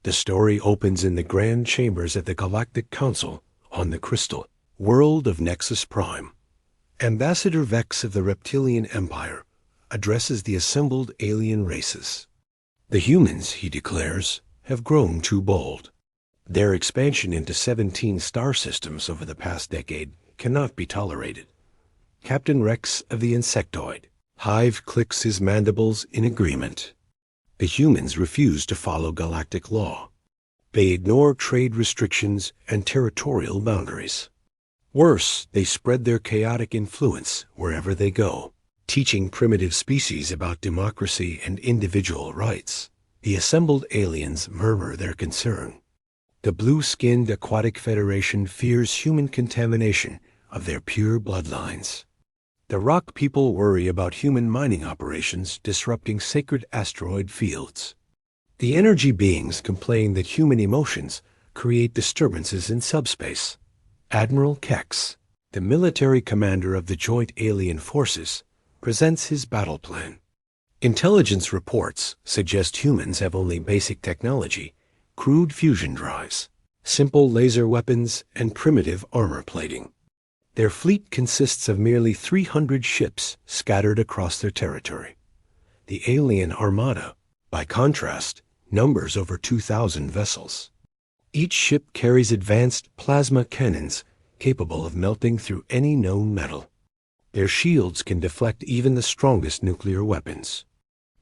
The story opens in the grand chambers at the Galactic Council on the crystal world of Nexus Prime. Ambassador Vex of the Reptilian Empire addresses the assembled alien races. The humans, he declares, have grown too bold. Their expansion into 17 star systems over the past decade cannot be tolerated. Captain Rex of the Insectoid Hive clicks his mandibles in agreement. The humans refuse to follow galactic law. They ignore trade restrictions and territorial boundaries. Worse, they spread their chaotic influence wherever they go, teaching primitive species about democracy and individual rights. The assembled aliens murmur their concern. The blue-skinned Aquatic Federation fears human contamination of their pure bloodlines. The rock people worry about human mining operations disrupting sacred asteroid fields. The energy beings complain that human emotions create disturbances in subspace. Admiral Kex, the military commander of the Joint Alien Forces, presents his battle plan. Intelligence reports suggest humans have only basic technology, crude fusion drives, simple laser weapons, and primitive armor plating. Their fleet consists of merely 300 ships scattered across their territory. The alien armada, by contrast, numbers over 2,000 vessels. Each ship carries advanced plasma cannons capable of melting through any known metal. Their shields can deflect even the strongest nuclear weapons.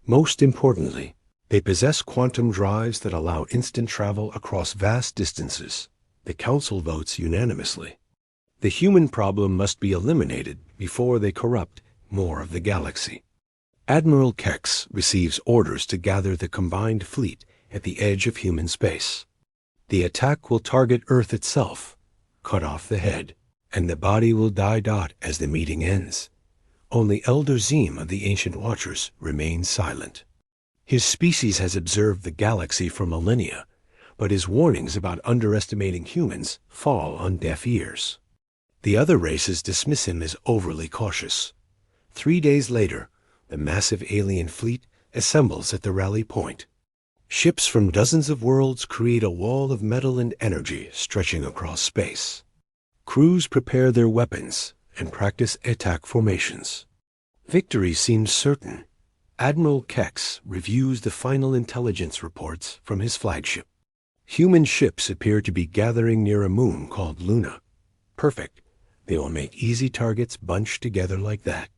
Most importantly, they possess quantum drives that allow instant travel across vast distances. The Council votes unanimously. The human problem must be eliminated before they corrupt more of the galaxy. Admiral Kex receives orders to gather the combined fleet at the edge of human space. The attack will target Earth itself, cut off the head, and the body will die as the meeting ends. Only Elder Zim of the Ancient Watchers remains silent. His species has observed the galaxy for millennia, but his warnings about underestimating humans fall on deaf ears. The other races dismiss him as overly cautious. 3 days later, the massive alien fleet assembles at the rally point. Ships from dozens of worlds create a wall of metal and energy stretching across space. Crews prepare their weapons and practice attack formations. Victory seems certain. Admiral Kex reviews the final intelligence reports from his flagship. Human ships appear to be gathering near a moon called Luna. Perfect. They will make easy targets bunched together like that.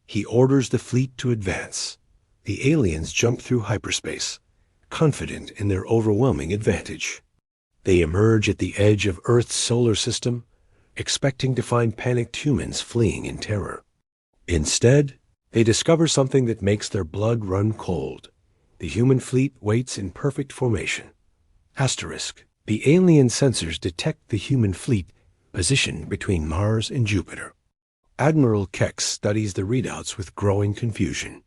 He orders the fleet to advance. The aliens jump through hyperspace, confident in their overwhelming advantage. They emerge at the edge of Earth's solar system, expecting to find panicked humans fleeing in terror. Instead, they discover something that makes their blood run cold. The human fleet waits in perfect formation. Asterisk. The alien sensors detect the human fleet positioned between Mars and Jupiter. Admiral Kex studies the readouts with growing confusion.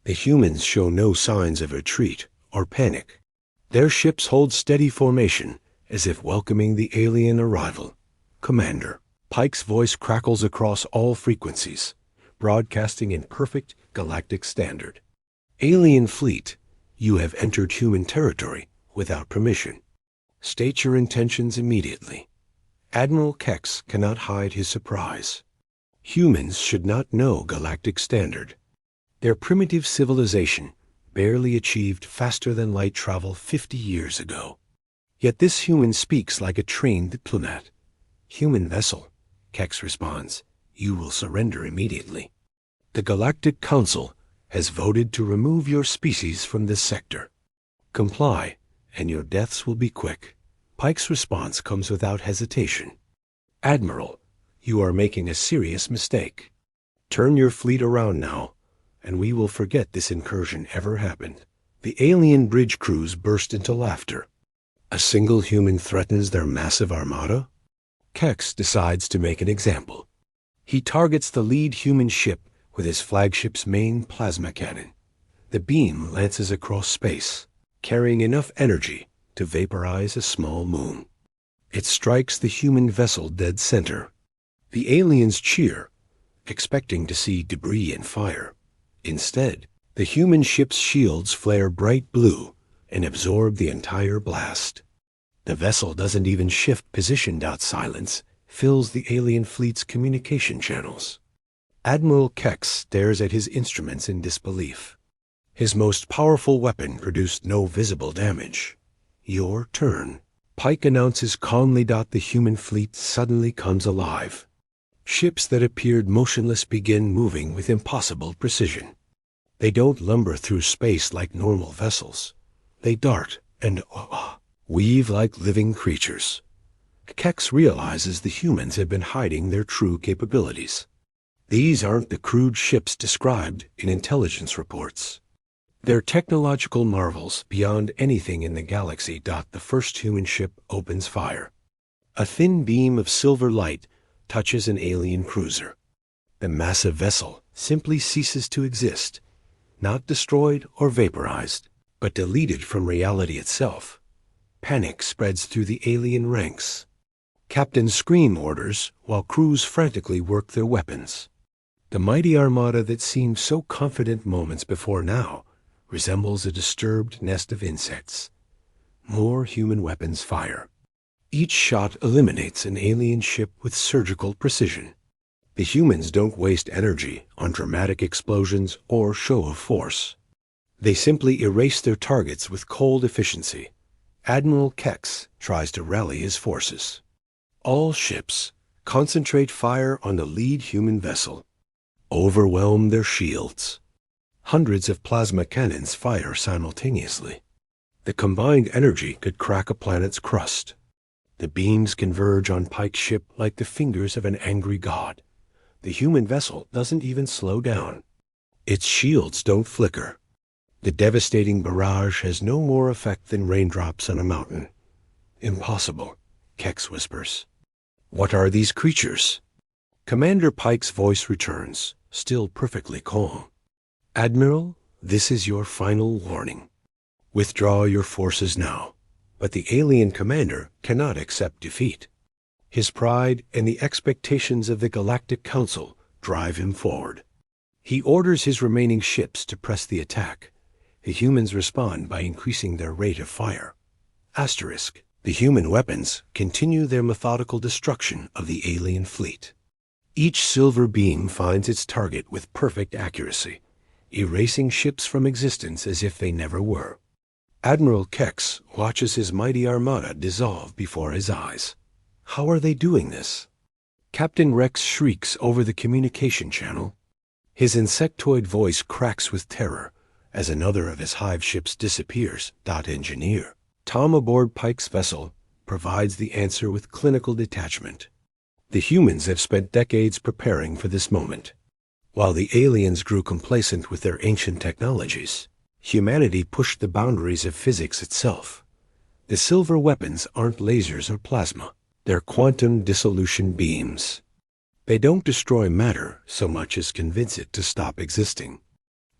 The humans show no signs of retreat or panic. Their ships hold steady formation as if welcoming the alien arrival. Commander. Pike's voice crackles across all frequencies, broadcasting in perfect galactic standard. Alien fleet, you have entered human territory without permission. State your intentions immediately. Admiral Kex cannot hide his surprise. Humans should not know galactic standard. Their primitive civilization barely achieved faster-than-light travel 50 years ago. Yet this human speaks like a trained diplomat. Human vessel, Kex responds. You will surrender immediately. The Galactic Council has voted to remove your species from this sector. Comply, and your deaths will be quick. Pike's response comes without hesitation. Admiral, you are making a serious mistake. Turn your fleet around now, and we will forget this incursion ever happened. The alien bridge crews burst into laughter. A single human threatens their massive armada? Kex decides to make an example. He targets the lead human ship with his flagship's main plasma cannon. The beam lances across space, carrying enough energy to vaporize a small moon. It strikes the human vessel dead center. The aliens cheer, expecting to see debris and fire. Instead, the human ship's shields flare bright blue and absorb the entire blast. The vessel doesn't even shift position. Silence fills the alien fleet's communication channels. Admiral Kex stares at his instruments in disbelief. His most powerful weapon produced no visible damage. Your turn, Pike announces calmly. The human fleet suddenly comes alive. Ships that appeared motionless begin moving with impossible precision. They don't lumber through space like normal vessels. They dart and weave like living creatures. Kex realizes the humans have been hiding their true capabilities. These aren't the crude ships described in intelligence reports. They're technological marvels beyond anything in the galaxy. The first human ship opens fire. A thin beam of silver light touches an alien cruiser. The massive vessel simply ceases to exist, not destroyed or vaporized, but deleted from reality itself. Panic spreads through the alien ranks. Captains scream orders while crews frantically work their weapons. The mighty armada that seemed so confident moments before now resembles a disturbed nest of insects. More human weapons fire. Each shot eliminates an alien ship with surgical precision. The humans don't waste energy on dramatic explosions or show of force. They simply erase their targets with cold efficiency. Admiral Kex tries to rally his forces. All ships concentrate fire on the lead human vessel. Overwhelm their shields. Hundreds of plasma cannons fire simultaneously. The combined energy could crack a planet's crust. The beams converge on Pike's ship like the fingers of an angry god. The human vessel doesn't even slow down. Its shields don't flicker. The devastating barrage has no more effect than raindrops on a mountain. Impossible, Kex whispers. What are these creatures? Commander Pike's voice returns, still perfectly calm. Admiral, this is your final warning. Withdraw your forces now. But the alien commander cannot accept defeat. His pride and the expectations of the Galactic Council drive him forward. He orders his remaining ships to press the attack. The humans respond by increasing their rate of fire. Asterisk. The human weapons continue their methodical destruction of the alien fleet. Each silver beam finds its target with perfect accuracy, erasing ships from existence as if they never were. Admiral Kex watches his mighty armada dissolve before his eyes. How are they doing this? Captain Rex shrieks over the communication channel. His insectoid voice cracks with terror as another of his hive ships disappears. Engineer Tom aboard Pike's vessel provides the answer with clinical detachment. The humans have spent decades preparing for this moment. While the aliens grew complacent with their ancient technologies, humanity pushed the boundaries of physics itself. The silver weapons aren't lasers or plasma. They're quantum dissolution beams. They don't destroy matter so much as convince it to stop existing.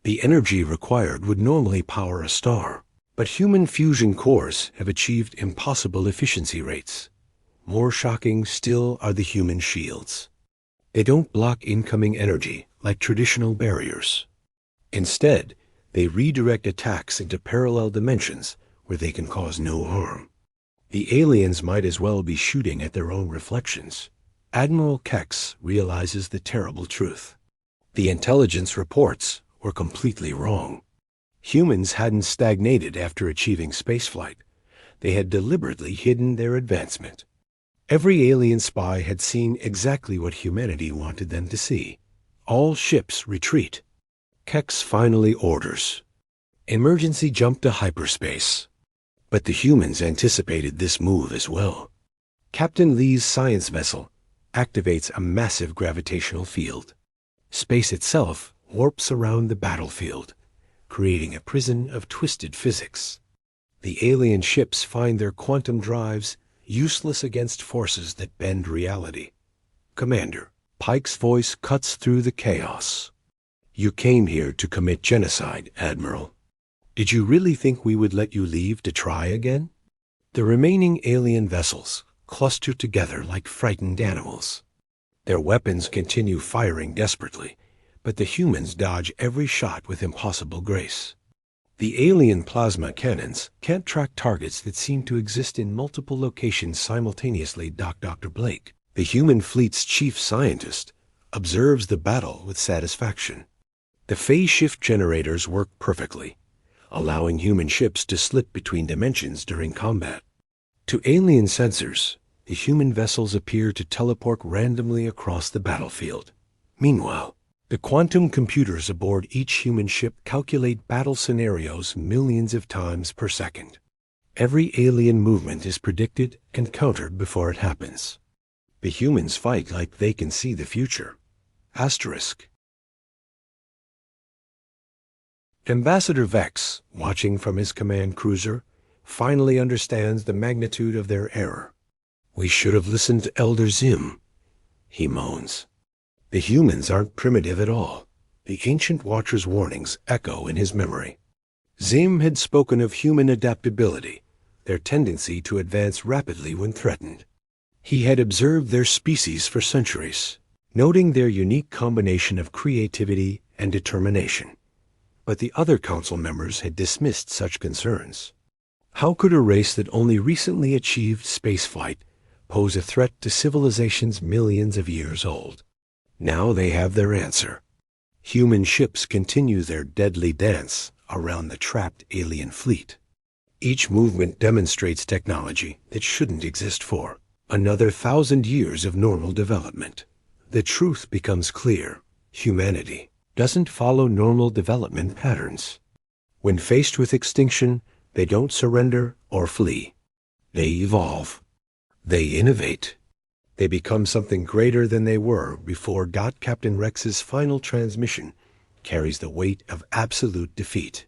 The energy required would normally power a star, but human fusion cores have achieved impossible efficiency rates. More shocking still are the human shields. They don't block incoming energy like traditional barriers. Instead, they redirect attacks into parallel dimensions where they can cause no harm. The aliens might as well be shooting at their own reflections. Admiral Kex realizes the terrible truth. The intelligence reports were completely wrong. Humans hadn't stagnated after achieving spaceflight. They had deliberately hidden their advancement. Every alien spy had seen exactly what humanity wanted them to see. All ships retreat. Kex finally orders. Emergency jump to hyperspace. But the humans anticipated this move as well. Captain Lee's science vessel activates a massive gravitational field. Space itself warps around the battlefield, creating a prison of twisted physics. The alien ships find their quantum drives useless against forces that bend reality. Commander, Pike's voice cuts through the chaos. You came here to commit genocide, Admiral. Did you really think we would let you leave to try again? The remaining alien vessels cluster together like frightened animals. Their weapons continue firing desperately, but the humans dodge every shot with impossible grace. The alien plasma cannons can't track targets that seem to exist in multiple locations simultaneously. Dr. Blake, the human fleet's chief scientist, observes the battle with satisfaction. The phase shift generators work perfectly, allowing human ships to slip between dimensions during combat. To alien sensors, the human vessels appear to teleport randomly across the battlefield. Meanwhile, the quantum computers aboard each human ship calculate battle scenarios millions of times per second. Every alien movement is predicted and countered before it happens. The humans fight like they can see the future. Asterisk. Ambassador Vex, watching from his command cruiser, finally understands the magnitude of their error. "We should have listened to Elder Zim," he moans. The humans aren't primitive at all. The ancient Watcher's warnings echo in his memory. Zim had spoken of human adaptability, their tendency to advance rapidly when threatened. He had observed their species for centuries, noting their unique combination of creativity and determination. But the other council members had dismissed such concerns. How could a race that only recently achieved spaceflight pose a threat to civilizations millions of years old? Now they have their answer. Human ships continue their deadly dance around the trapped alien fleet. Each movement demonstrates technology that shouldn't exist for another 1,000 years of normal development. The truth becomes clear. Humanity doesn't follow normal development patterns. When faced with extinction, they don't surrender or flee. They evolve. They innovate. They become something greater than they were before. Captain Rex's final transmission carries the weight of absolute defeat.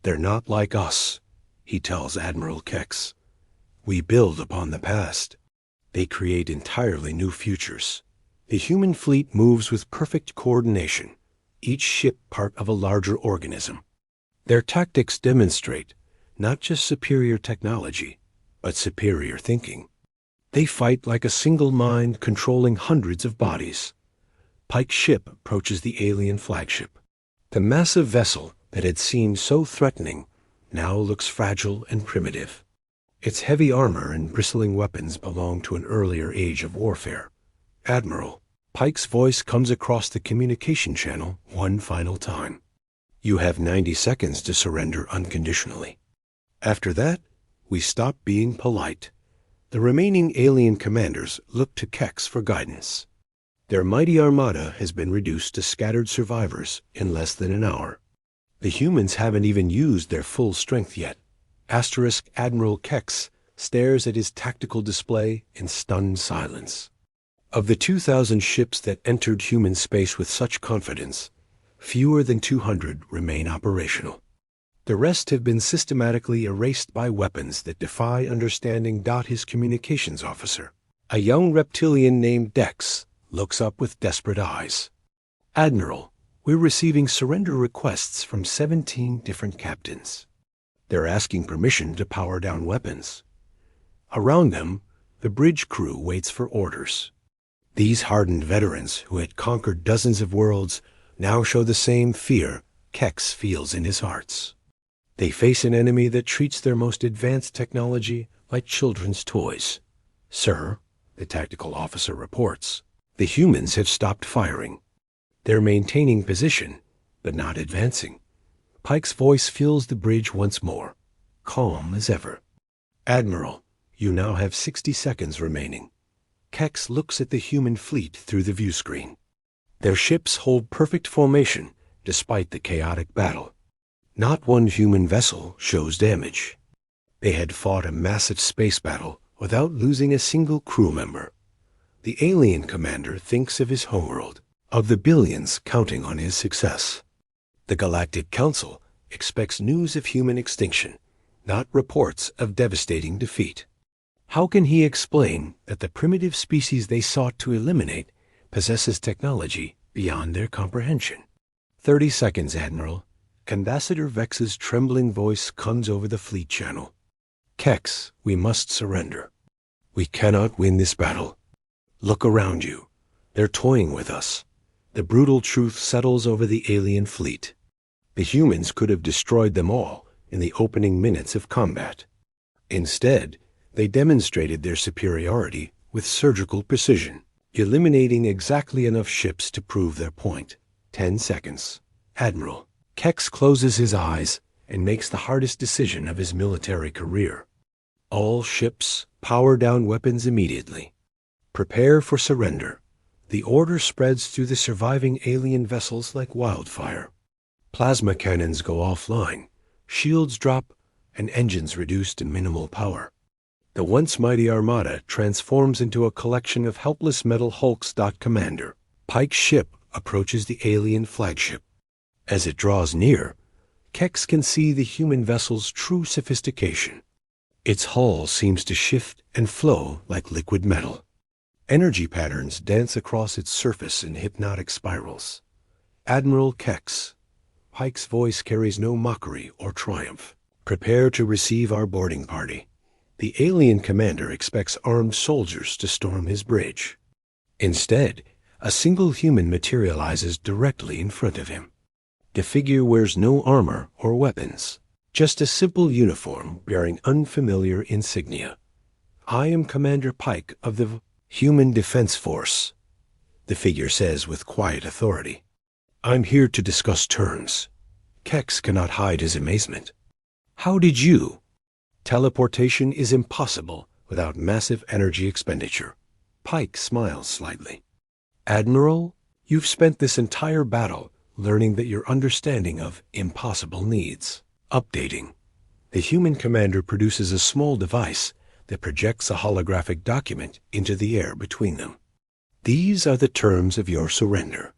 "They're not like us," he tells Admiral Kex. "We build upon the past. They create entirely new futures." The human fleet moves with perfect coordination, each ship part of a larger organism. Their tactics demonstrate not just superior technology, but superior thinking. They fight like a single mind controlling hundreds of bodies. Pike's ship approaches the alien flagship. The massive vessel that had seemed so threatening now looks fragile and primitive. Its heavy armor and bristling weapons belong to an earlier age of warfare. "Admiral," Pike's voice comes across the communication channel one final time. "You have 90 seconds to surrender unconditionally. After that, we stop being polite." The remaining alien commanders look to Kex for guidance. Their mighty armada has been reduced to scattered survivors in less than an hour. The humans haven't even used their full strength yet. Admiral Kex stares at his tactical display in stunned silence. Of the 2,000 ships that entered human space with such confidence, fewer than 200 remain operational. The rest have been systematically erased by weapons that defy understanding. His communications officer, a young reptilian named Dex, looks up with desperate eyes. "Admiral, we're receiving surrender requests from 17 different captains. They're asking permission to power down weapons." Around them, the bridge crew waits for orders. These hardened veterans who had conquered dozens of worlds now show the same fear Kex feels in his hearts. They face an enemy that treats their most advanced technology like children's toys. "Sir," the tactical officer reports, "the humans have stopped firing. They're maintaining position, but not advancing." Pike's voice fills the bridge once more, calm as ever. "Admiral, you now have 60 seconds remaining." Kex looks at the human fleet through the view screen. Their ships hold perfect formation despite the chaotic battle. Not one human vessel shows damage. They had fought a massive space battle without losing a single crew member. The alien commander thinks of his homeworld, of the billions counting on his success. The Galactic Council expects news of human extinction, not reports of devastating defeat. How can he explain that the primitive species they sought to eliminate possesses technology beyond their comprehension? 30 seconds, Admiral. Ambassador Vex's trembling voice comes over the fleet channel. "Kex, we must surrender. We cannot win this battle. Look around you. They're toying with us." The brutal truth settles over the alien fleet. The humans could have destroyed them all in the opening minutes of combat. Instead, they demonstrated their superiority with surgical precision, eliminating exactly enough ships to prove their point. 10 seconds. Admiral Kex closes his eyes and makes the hardest decision of his military career. All ships, power down weapons immediately. Prepare for surrender. The order spreads through the surviving alien vessels like wildfire. Plasma cannons go offline, shields drop, and engines reduce to minimal power. The once mighty armada transforms into a collection of helpless metal hulks. Commander Pike's ship approaches the alien flagship. As it draws near, Kex can see the human vessel's true sophistication. Its hull seems to shift and flow like liquid metal. Energy patterns dance across its surface in hypnotic spirals. Admiral Kex. Pike's voice carries no mockery or triumph. Prepare to receive our boarding party. The alien commander expects armed soldiers to storm his bridge. Instead, a single human materializes directly in front of him. The figure wears no armor or weapons, just a simple uniform bearing unfamiliar insignia. I am Commander Pike of the Human Defense Force, the figure says with quiet authority. I'm here to discuss terms. Kex cannot hide his amazement. How did you? Teleportation is impossible without massive energy expenditure. Pike smiles slightly. Admiral, you've spent this entire battle learning that your understanding of impossible needs. Updating. The human commander produces a small device that projects a holographic document into the air between them. These are the terms of your surrender.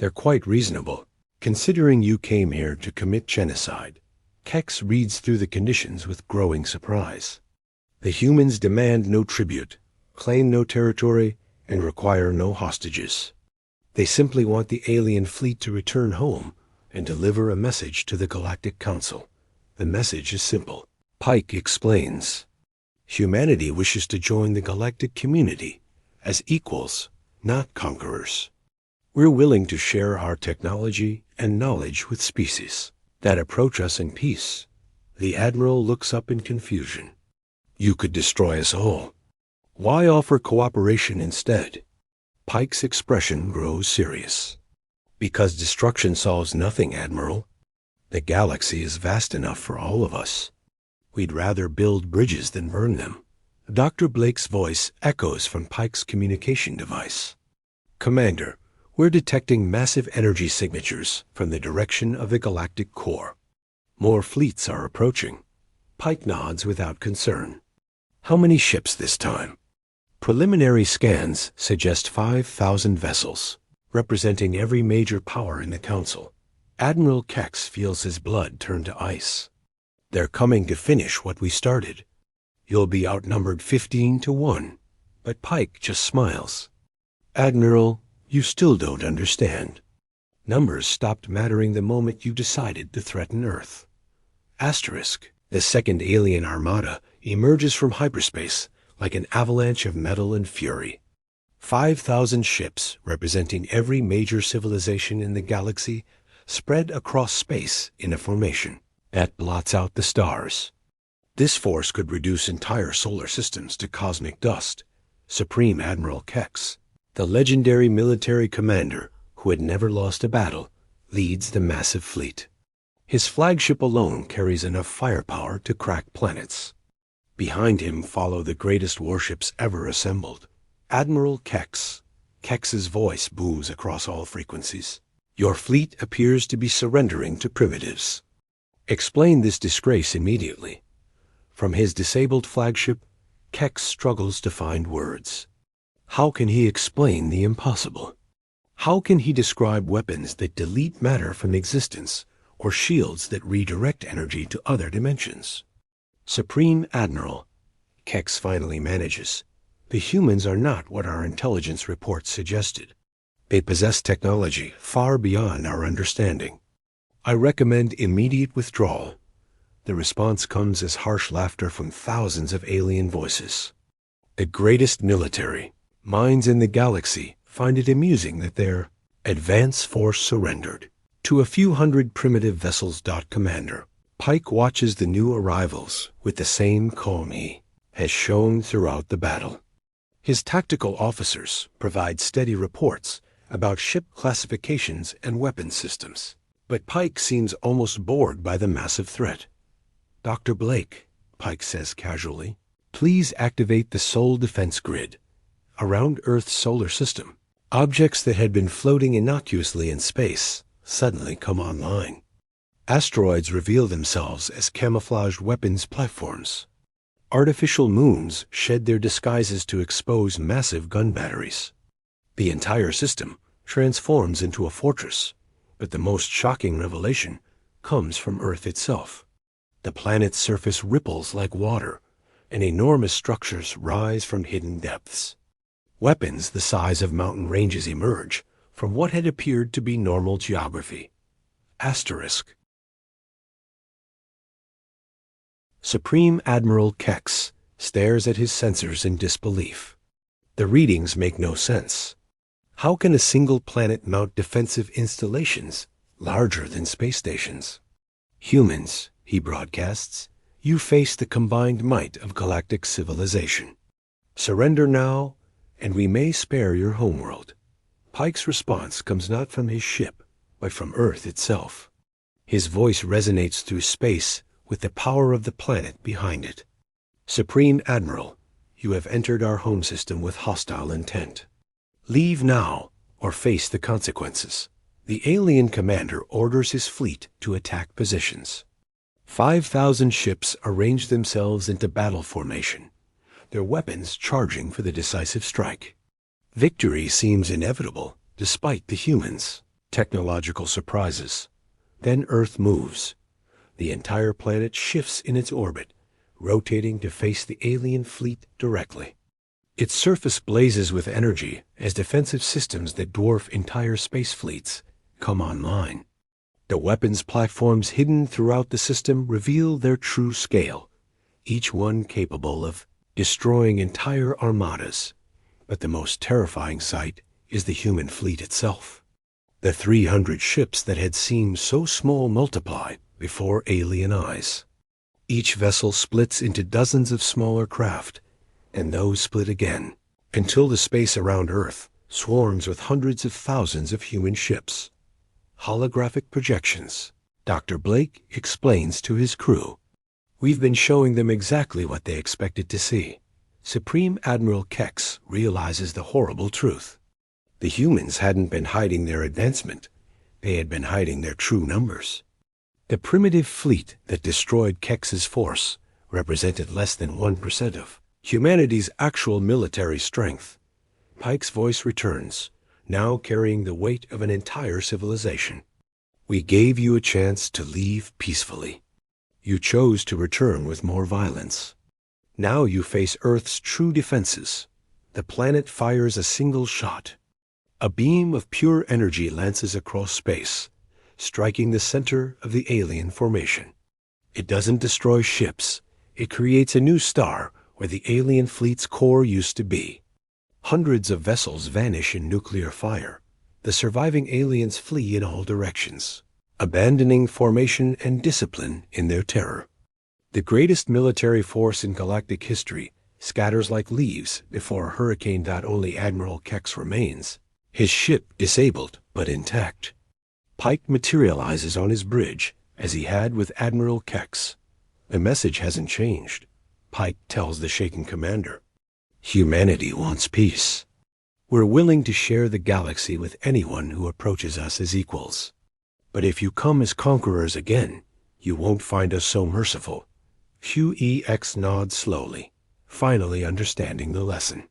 They're quite reasonable, considering you came here to commit genocide. Kex reads through the conditions with growing surprise. The humans demand no tribute, claim no territory, and require no hostages. They simply want the alien fleet to return home and deliver a message to the Galactic Council. The message is simple. Pike explains. Humanity wishes to join the galactic community as equals, not conquerors. We're willing to share our technology and knowledge with species that approach us in peace. The Admiral looks up in confusion. You could destroy us all. Why offer cooperation instead? Pike's expression grows serious. Because destruction solves nothing, Admiral. The galaxy is vast enough for all of us. We'd rather build bridges than burn them. Dr. Blake's voice echoes from Pike's communication device. Commander, we're detecting massive energy signatures from the direction of the galactic core. More fleets are approaching. Pike nods without concern. How many ships this time? Preliminary scans suggest 5,000 vessels, representing every major power in the Council. Admiral Kex feels his blood turn to ice. They're coming to finish what we started. You'll be outnumbered 15-1. But Pike just smiles. Admiral, you still don't understand. Numbers stopped mattering the moment you decided to threaten Earth. Asterisk, the second alien armada emerges from hyperspace like an avalanche of metal and fury. 5,000 ships, representing every major civilization in the galaxy, spread across space in a formation that blots out the stars. This force could reduce entire solar systems to cosmic dust. Supreme Admiral Kex, the legendary military commander who had never lost a battle, leads the massive fleet. His flagship alone carries enough firepower to crack planets. Behind him follow the greatest warships ever assembled. Admiral Kex. Kex's voice booms across all frequencies. Your fleet appears to be surrendering to primitives. Explain this disgrace immediately. From his disabled flagship, Kex struggles to find words. How can he explain the impossible? How can he describe weapons that delete matter from existence or shields that redirect energy to other dimensions? Supreme Admiral, Kex finally manages. The humans are not what our intelligence reports suggested. They possess technology far beyond our understanding. I recommend immediate withdrawal. The response comes as harsh laughter from thousands of alien voices. The greatest military minds in the galaxy find it amusing that their advance force surrendered. To a few hundred primitive vessels. Commander, Pike watches the new arrivals with the same calm he has shown throughout the battle. His tactical officers provide steady reports about ship classifications and weapon systems. But Pike seems almost bored by the massive threat. "Dr. Blake," Pike says casually, "please activate the Soul Defense Grid around Earth's solar system." Objects that had been floating innocuously in space suddenly come online. Asteroids reveal themselves as camouflaged weapons platforms. Artificial moons shed their disguises to expose massive gun batteries. The entire system transforms into a fortress, but the most shocking revelation comes from Earth itself. The planet's surface ripples like water, and enormous structures rise from hidden depths. Weapons the size of mountain ranges emerge from what had appeared to be normal geography. Asterisk. Supreme Admiral Kex stares at his sensors in disbelief. The readings make no sense. How can a single planet mount defensive installations larger than space stations? "Humans," he broadcasts, "you face the combined might of galactic civilization. Surrender now, and we may spare your homeworld." Pike's response comes not from his ship, but from Earth itself. His voice resonates through space with the power of the planet behind it. "Supreme Admiral, you have entered our home system with hostile intent. Leave now, or face the consequences." The alien commander orders his fleet to attack positions. 5,000 ships arrange themselves into battle formation, their weapons charging for the decisive strike. Victory seems inevitable, despite the humans' technological surprises. Then Earth moves. The entire planet shifts in its orbit, rotating to face the alien fleet directly. Its surface blazes with energy as defensive systems that dwarf entire space fleets come online. The weapons platforms hidden throughout the system reveal their true scale, each one capable of destroying entire armadas. But the most terrifying sight is the human fleet itself. The 300 ships that had seemed so small multiply before alien eyes. Each vessel splits into dozens of smaller craft, and those split again, until the space around Earth swarms with hundreds of thousands of human ships. Holographic projections, Dr. Blake explains to his crew. "We've been showing them exactly what they expected to see." Supreme Admiral Kex realizes the horrible truth. The humans hadn't been hiding their advancement. They had been hiding their true numbers. The primitive fleet that destroyed Kex's force represented less than 1% of humanity's actual military strength. Pike's voice returns, now carrying the weight of an entire civilization. "We gave you a chance to leave peacefully. You chose to return with more violence. Now you face Earth's true defenses. The planet fires a single shot. A beam of pure energy lances across space, striking the center of the alien formation. It doesn't destroy ships. It creates a new star where the alien fleet's core used to be. Hundreds of vessels vanish in nuclear fire. The surviving aliens flee in all directions, abandoning formation and discipline in their terror. The greatest military force in galactic history scatters like leaves before a hurricane. Only Admiral Kex remains, his ship disabled but intact. Pike materializes on his bridge as he had with Admiral Kex. "The message hasn't changed," Pike tells the shaken commander. "Humanity wants peace. We're willing to share the galaxy with anyone who approaches us as equals. But if you come as conquerors again, you won't find us so merciful." Q-EX nods slowly, finally understanding the lesson.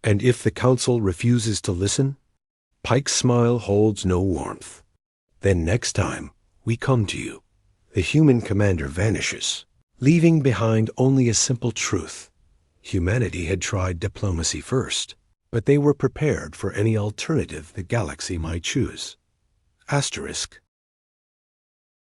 "And if the Council refuses to listen?" Pike's smile holds no warmth. "Then next time we come to you." The human commander vanishes, leaving behind only a simple truth. Humanity had tried diplomacy first, but they were prepared for any alternative the galaxy might choose. Asterisk.